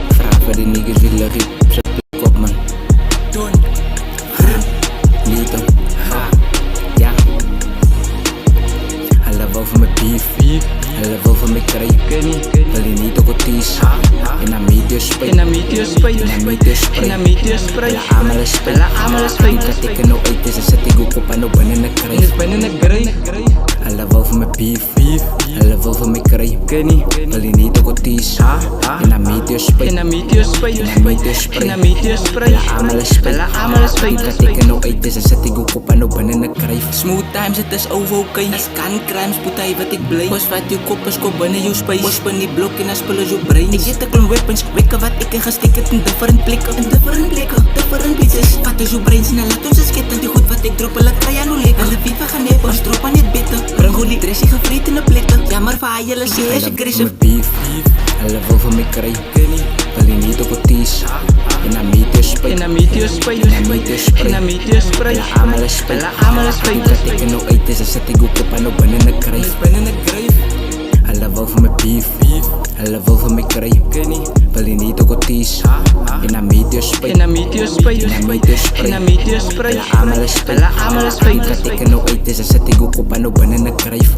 Vraag voor die niggas willen riep op zijn plek op, man. Lito. Ja. Alla wou van mijn beef, alla wou van mijn krijg. Wil je niet ook het is? In een meteor spray, in een meteor spray. Alla allemaal spray. Dat ik er nou uit is, dan zet ik ook op en op in een krijg. Alla wou van mijn beef, alla wou van mijn krijg. Wil je niet ook het is? In een meteor spray, in een meteor spray. Alla allemaal spray. Dat ik er nou uit is, dan zet ik ook op en op in een krijg. Smooth times, het is over oké. Als kan crimes, moet hij wat ik blij. Was wat je kop is, kop binnen je space. Was ben die blok en als spullen je brain. Ik zit een weapons, wekken wat ik gestikt in different plekken. In different plekken, different places. Wat is je brain snel, laat ons schieten. Die goed wat ik drop, laat krijg aan hoe lekker. Alle viva gaan nemen, ons drop aan het bitter. Breng hoe die dressie gevreten in de plekken. Jammer van haar, jullie zien is aggressive. Beef, alle wil van mij krijg. Wil je niet op het is? In een meteor spray, in een meteor spray. Alla allemaal spray. Dat ik er nou uit is, dan zet ik ook op en op in een krijg. Alla wou van mijn beef, alla wou van mijn krijg. Wil je niet ook het is? In een meteor spray, in een meteor spray. Alla allemaal spray. Dat ik er nou uit is, dan zet ik ook op en op in een krijg.